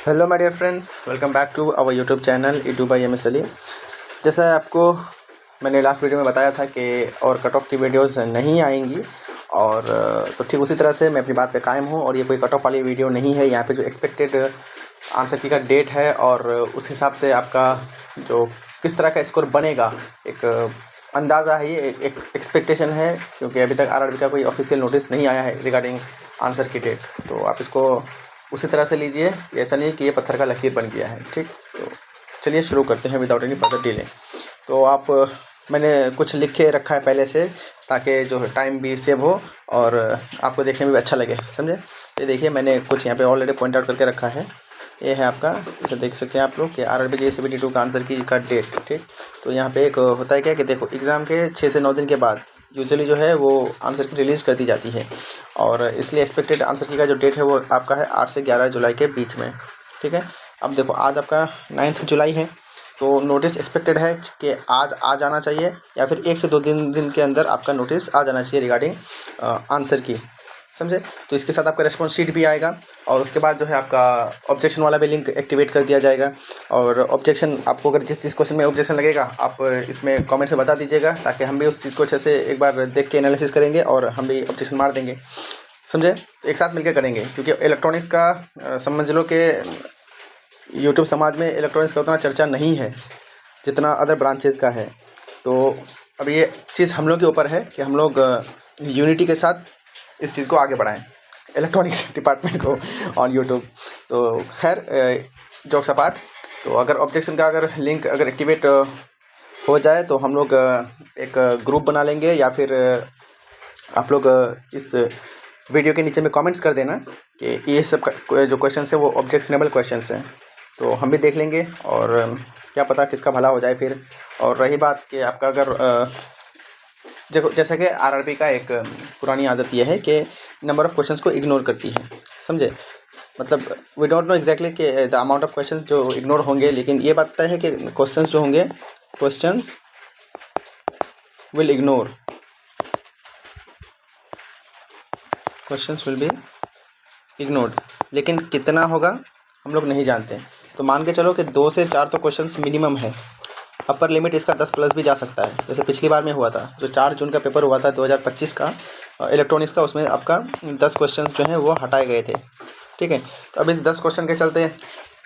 Hello my dear friends, welcome back to our YouTube channel edu by M S Ali. जैसा आपको मैंने last video में बताया था कि और कट ऑफ की वीडियोस नहीं आएंगी, और तो ठीक उसी तरह से मैं अपनी बात पे कायम हूँ। और ये कोई कट ऑफ वाली वीडियो नहीं है। यहाँ पे जो एक्सपेक्टेड आंसर की का डेट है और उस हिसाब से आपका जो किस तरह का स्कोर बनेगा, एक अंदाज़ा है, ये एक एक्सपेक्टेशन है, क्योंकि अभी तक आरआरबी का कोई ऑफिशियल नोटिस नहीं आया है रिगार्डिंग आंसर की डेट। तो आप इसको उसी तरह से लीजिए, ऐसा नहीं कि ये पत्थर का लकीर बन गया है। ठीक, तो चलिए शुरू करते हैं विदाउट एनी फर्दर डिले। तो आप मैंने कुछ लिख के रखा है पहले से, ताकि जो टाइम भी सेव हो और आपको देखने में भी अच्छा लगे, समझे। ये देखिए, मैंने कुछ यहाँ पे ऑलरेडी पॉइंट आउट करके रखा है। ये है आपका, इसे देख सकते हैं आप लोग कि आरआरबी JEE CBT 2 का आंसर की का डेट। ठीक, तो यहाँ पे एक होता है क्या कि देखो, एग्ज़ाम के 6 से 9 दिन के बाद यूजुअली जो है वो आंसर की रिलीज़ कर दी जाती है, और इसलिए एक्सपेक्टेड आंसर की का जो डेट है वो आपका है 8 से 11 जुलाई के बीच में। ठीक है, अब देखो आज आपका 9 जुलाई है, तो नोटिस एक्सपेक्टेड है कि आज आ जाना चाहिए, या फिर 1 से 2 दिन के अंदर आपका नोटिस आ जाना चाहिए रिगार्डिंग आंसर की, समझे। तो इसके साथ आपका रेस्पॉन्स शीट भी आएगा, और उसके बाद जो है आपका ऑब्जेक्शन वाला भी लिंक एक्टिवेट कर दिया जाएगा। और ऑब्जेक्शन आपको अगर जिस क्वेश्चन में ऑब्जेक्शन लगेगा, आप इसमें कमेंट में बता दीजिएगा, ताकि हम भी उस चीज़ को अच्छे से एक बार देख के एनालिसिस करेंगे और हम भी ऑब्जेक्शन मार देंगे, समझे। एक साथ मिलकर करेंगे, क्योंकि इलेक्ट्रॉनिक्स का समझ लो कि यूट्यूब समाज में इलेक्ट्रॉनिक्स का उतना चर्चा नहीं है जितना अदर ब्रांचेज़ का है। तो अब ये चीज़ हम लोग के ऊपर है कि हम लोग यूनिटी के साथ इस चीज़ को आगे बढ़ाएं, इलेक्ट्रॉनिक्स डिपार्टमेंट को ऑन यूट्यूब। तो खैर, जोक्स अपार्ट, तो अगर ऑब्जेक्शन का अगर लिंक अगर एक्टिवेट हो जाए तो हम लोग एक ग्रुप बना लेंगे, या फिर आप लोग इस वीडियो के नीचे में कमेंट्स कर देना कि ये सब जो क्वेश्चन है वो ऑब्जेक्शनेबल क्वेश्चन हैं, तो हम भी देख लेंगे, और क्या पता किसका भला हो जाए फिर। और रही बात कि आपका अगर देखो, जैसा कि आरआरबी का एक पुरानी आदत यह है कि नंबर ऑफ़ क्वेश्चंस को इग्नोर करती है, समझे। मतलब वी डोंट नो एग्जैक्टली कि द अमाउंट ऑफ क्वेश्चंस जो इग्नोर होंगे, लेकिन ये बात तय है कि क्वेश्चंस जो होंगे, questions will ignore, questions will be ignored. लेकिन कितना होगा हम लोग नहीं जानते। तो मान के चलो कि 2 से 4 तो क्वेश्चंस मिनिमम है। अपर लिमिट इसका 10 प्लस भी जा सकता है, जैसे पिछली बार में हुआ था, जो 4 जून का पेपर हुआ था 2025 का इलेक्ट्रॉनिक्स का, उसमें आपका 10 क्वेश्चंस जो हैं वो हटाए गए थे। ठीक है, तो अब इस 10 क्वेश्चन के चलते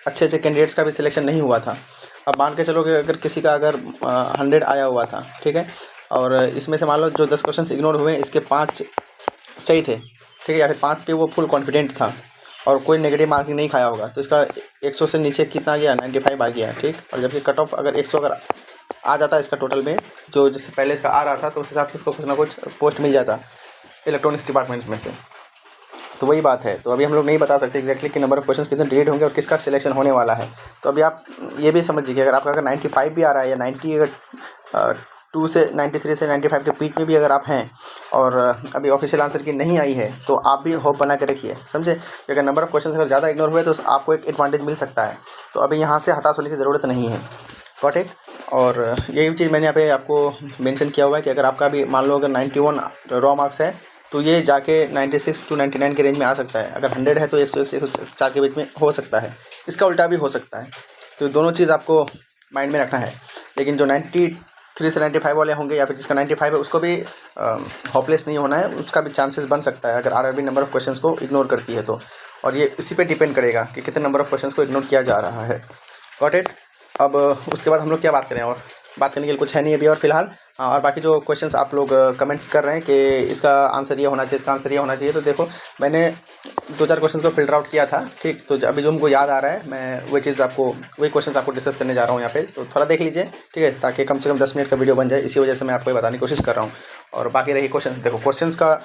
अच्छे अच्छे कैंडिडेट्स का भी सिलेक्शन नहीं हुआ था। अब मान के चलो कि अगर किसी का अगर 100 आया हुआ था, ठीक है, और इसमें से मान लो जो 10 क्वेश्चन इग्नोर हुए, इसके 5 सही थे, ठीक है, या फिर 5 पे वो फुल कॉन्फिडेंट था और कोई नेगेटिव मार्किंग नहीं खाया होगा, तो इसका 100 से नीचे कितना गया, 95 आ गया। ठीक, और जबकि कट ऑफ अगर 100 अगर आ जाता है इसका टोटल में, जो जिससे पहले इसका आ रहा था, तो उस हिसाब से इसको कुछ ना कुछ पोस्ट मिल जाता इलेक्ट्रॉनिक्स डिपार्टमेंट में से। तो वही बात है। तो अभी हम लोग नहीं बता सकते एग्जैक्टली कि नंबर ऑफ क्वेश्चंस कितने डिलीट होंगे और किसका सिलेक्शन होने वाला है। तो अभी आप ये भी समझिए कि अगर आपका अगर 95 भी आ रहा है, या 90 अगर 2 से 93 से 95 के बीच में भी अगर आप हैं, और अभी ऑफिशियल आंसर की नहीं आई है, तो आप भी होप बना के रखिए, समझे। अगर नंबर ऑफ़ क्वेश्चंस अगर ज़्यादा इग्नोर हुए तो आपको एक एडवांटेज मिल सकता है। तो अभी यहाँ से हताश होने की ज़रूरत नहीं है, गॉट इट। और यही चीज़ मैंने यहाँ पे आपको मेंशन किया हुआ है कि अगर आपका भी मान लो अगर 91 रॉ मार्क्स है, तो ये जाके 96 to 99 के रेंज में आ सकता है। अगर 100 है तो 101 से 104 के बीच में हो सकता है। इसका उल्टा भी हो सकता है। तो दोनों चीज़ आपको माइंड में रखना है। लेकिन जो 93 से 95 वाले होंगे, या फिर जिसका 95 है, उसको भी होपलेस नहीं होना है, उसका भी चांसेस बन सकता है अगर आरआरबी नंबर ऑफ़ क्वेश्चंस को इग्नोर करती है तो। और ये इसी पे डिपेंड करेगा कि कितने नंबर ऑफ़ क्वेश्चंस को इग्नोर किया जा रहा है, गॉट इट। अब उसके बाद हम लोग क्या बात करें, और बात करने के लिए कुछ है नहीं अभी और फिलहाल। और बाकी जो क्वेश्चंस आप लोग कमेंट्स कर रहे हैं कि इसका आंसर ये होना चाहिए, इसका आंसर ये होना चाहिए, तो देखो मैंने 2-4 क्वेश्चंस को फिल्टर आउट किया था। ठीक, तो अभी जो हमको याद आ रहा है, मैं वही चीज़ आपको, वही क्वेश्चंस आपको डिस्कस करने जा रहा हूँ यहाँ पे। तो थोड़ा देख लीजिए, ठीक है, ताकि कम से कम 10 मिनट का वीडियो बन जाए। इसी वजह से मैं आपको ये बताने की कोशिश कर रहा हूँ। और बाकी रही क्वेश्चन, देखो क्वेश्चंस का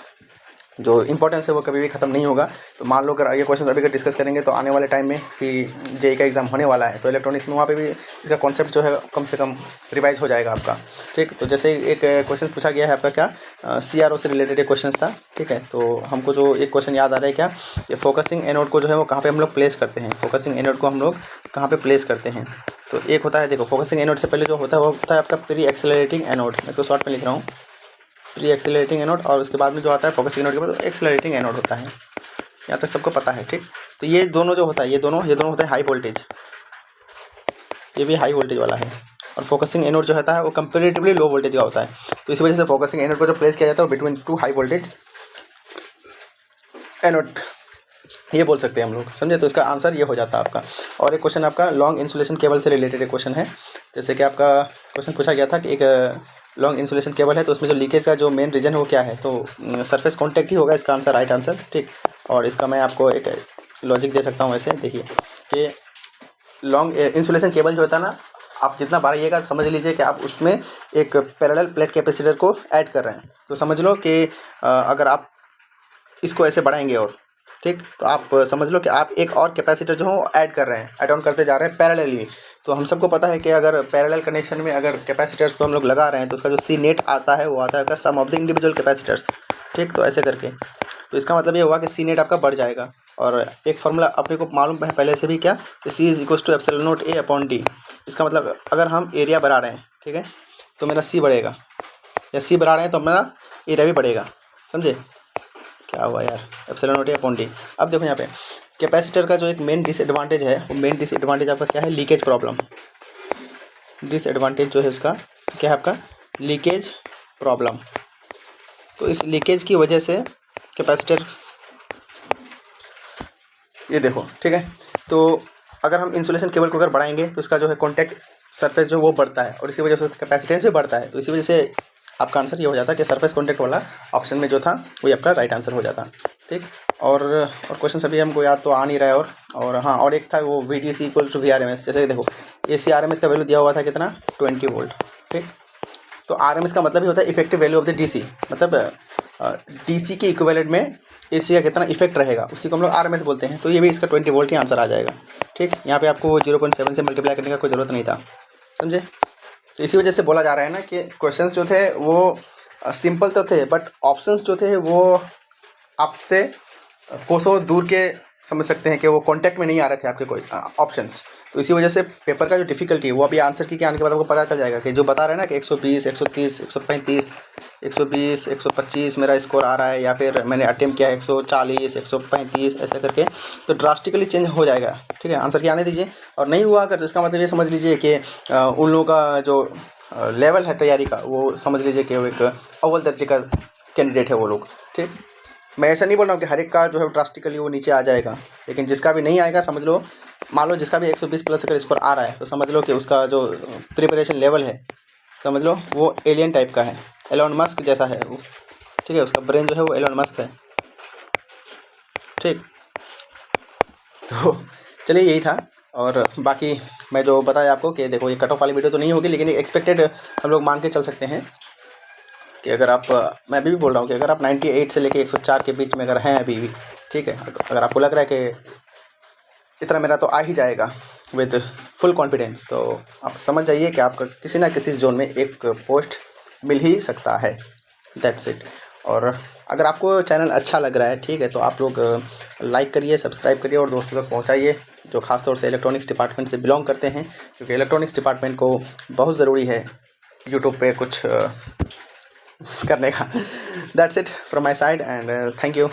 जो इंपॉर्टेंस है वो कभी भी ख़त्म नहीं होगा। तो मान लो अगर ये क्वेश्चन अभी अगर डिस्कस करेंगे, तो आने वाले टाइम में भी जेईई का एग्ज़ाम होने वाला है, तो इलेक्ट्रॉनिक्स में वहाँ पे भी इसका कॉन्सेप्ट जो है कम से कम रिवाइज हो जाएगा आपका। ठीक, तो जैसे एक क्वेश्चन पूछा गया है आपका, क्या CRO से रिलेटेड एक क्वेश्चन था। ठीक है, तो हमको जो एक क्वेश्चन याद आ रहा है, क्या ये फोकसिंग एनोड को जो है वो कहाँ पर हम लोग प्लेस करते हैं, फोकसिंग एनोड को हम लोग कहाँ पर प्लेस करते हैं। तो एक होता है, देखो फोकसिंग एनोड से पहले जो होता है वो होता है आपका प्री एक्सेलरेटिंग एनोड। मैं इसको शॉर्ट में लिख रहा हूँ, प्री एक्सेलरेटिंग एनोड, और उसके बाद में जो आता है फोकसिंग एनोड के बाद एक्सेलरेटिंग एनोड होता है। यहाँ तक सबको पता है, ठीक। तो ये दोनों जो होता है ये दोनों होता है हाई वोल्टेज, ये भी हाई वोल्टेज वाला है। और फोकसिंग एनोड जो होता है वो कंपेरेटिवली लो वोल्टेज का होता है। तो इस वजह से फोकसिंग एनोड को जो प्लेस किया जाता है वो between two high voltage anode, ये बोल सकते हैं हम लोग, समझे। तो इसका आंसर ये हो जाता है आपका। और एक क्वेश्चन आपका लॉन्ग इंसुलेशन केबल से रिलेटेड एक क्वेश्चन है। जैसे कि आपका क्वेश्चन पूछा गया था कि एक लॉन्ग इंसुलेशन केबल है तो उसमें जो लीकेज का जो मेन रीजन है वो क्या है, तो सरफेस कॉन्टैक्ट ही होगा इसका आंसर, राइट आंसर, ठीक। और इसका मैं आपको एक लॉजिक दे सकता हूँ ऐसे, देखिए कि लॉन्ग इंसुलेशन केबल जो होता है ना, आप जितना बारीएगा समझ लीजिए कि आप उसमें एक पैरेलल प्लेट कैपेसिटर को ऐड कर रहे हैं। तो समझ लो कि अगर आप इसको ऐसे बढ़ाएंगे और ठीक, तो आप समझ लो कि आप एक और कैपेसिटर जो है ऐड कर रहे हैं, ऐड ऑन करते जा रहे हैं पैरेलली। तो हम सबको पता है कि अगर पैरेलल कनेक्शन में अगर कैपेसिटर्स को हम लोग लगा रहे हैं तो उसका जो सी नेट आता है वो आता है सम ऑफ द इंडिविजुअल कैपेसिटर्स, ठीक। तो ऐसे करके, तो इसका मतलब ये हुआ कि सी नेट आपका बढ़ जाएगा। और एक फार्मूला अपने को मालूम है पहले से भी, क्या, कि C is equal to epsilon naught A upon D. इसका मतलब अगर हम एरिया बढ़ा रहे हैं, ठीक है, तो मेरा सी बढ़ेगा, या सी बढ़ा रहे हैं तो मेरा एरिया भी बढ़ेगा, समझे। क्या हुआ यार, epsilon naught A upon D. अब देखो यहाँ पे कैपेसिटर का जो एक मेन डिसएडवांटेज है, वो मेन डिसएडवांटेज आपका क्या है, लीकेज प्रॉब्लम। डिसएडवांटेज जो है उसका क्या है, आपका लीकेज प्रॉब्लम। तो इस लीकेज की वजह से कैपेसिटर, ये देखो, ठीक है। तो अगर हम इंसुलेशन केबल को अगर बढ़ाएंगे तो इसका जो है कॉन्टैक्ट सरफेस जो वो बढ़ता है और इसी वजह से कैपेसिटेंस भी बढ़ता है। तो इसी वजह से आपका आंसर ये हो जाता है कि सरफेस कॉन्टैक्ट वाला ऑप्शन में जो था वही आपका राइट आंसर हो जाता, ठीक। और क्वेश्चन सभी हमको याद तो आ नहीं रहा है। और हाँ, और एक था वो VDC इक्वल टू VRMS। जैसे कि देखो AC RMS का वैल्यू दिया हुआ था कितना, 20 वोल्ट, ठीक। तो RMS का मतलब ही होता है effective value of the DC, मतलब DC के इक्विवेलेंट में AC का कितना इफेक्ट रहेगा, उसी को हम लोग RMS बोलते हैं। तो ये भी इसका 20 वोल्ट ही आंसर आ जाएगा, ठीक। यहाँ पे आपको 0.7 से मल्टीप्लाई करने का कोई ज़रूरत नहीं था, समझे। तो इसी वजह से बोला जा रहा है ना कि क्वेश्चंस जो थे वो सिंपल तो थे, बट ऑप्शंस जो थे वो आपसे कोसों दूर के समझ सकते हैं कि वो कांटेक्ट में नहीं आ रहे थे आपके कोई ऑप्शंस। तो इसी वजह से पेपर का जो डिफ़िकल्टी है वो अभी आंसर की आने के बाद आपको पता चल जाएगा कि जो बता रहे हैं ना कि 120, 130, 135, 120, 125 मेरा स्कोर आ रहा है, या फिर मैंने अटेम्प्ट किया 140, 135 ऐसा करके, तो ड्रास्टिकली चेंज हो जाएगा, ठीक है। आंसर की आने दीजिए। और नहीं हुआ अगर, तो इसका मतलब ये समझ लीजिए कि उन लोगों का जो लेवल है तैयारी का, वो समझ लीजिए कि वो एक अव्वल दर्जे का कैंडिडेट है वो लोग, ठीक। मैं ऐसा नहीं बोल रहा हूँ कि हर एक का जो है ड्रास्टिकली वो नीचे आ जाएगा, लेकिन जिसका भी नहीं आएगा समझ लो, मान लो जिसका भी 120 प्लस अगर स्कोर आ रहा है तो समझ लो कि उसका जो प्रिपरेशन लेवल है समझ लो वो एलियन टाइप का है, एलोन मस्क जैसा है वो, ठीक है। उसका ब्रेन जो है वो एलोन मस्क है, ठीक। तो चलिए यही था। और बाकी मैं जो बताया आपको कि देखो ये कट ऑफ वाली वीडियो तो नहीं होगी, लेकिन एक्सपेक्टेड हम लोग मान के चल सकते हैं कि अगर आप, मैं अभी भी बोल रहा हूँ कि अगर आप 98 से लेके 104 के बीच में अगर हैं अभी भी, ठीक है, अगर आपको लग रहा है कि इतना मेरा तो आ ही जाएगा विद फुल कॉन्फिडेंस, तो आप समझ जाइए कि आपका किसी ना किसी जोन में एक पोस्ट मिल ही सकता है, दैट्स इट। और अगर आपको चैनल अच्छा लग रहा है, ठीक है, तो आप लोग लाइक करिए, सब्सक्राइब करिए और दोस्तों तक पहुंचाइए जो खासतौर से इलेक्ट्रॉनिक्स डिपार्टमेंट से बिलोंग करते हैं, क्योंकि इलेक्ट्रॉनिक्स डिपार्टमेंट को बहुत ज़रूरी है यूट्यूब पे कुछ करने का। That's it from my side and thank you.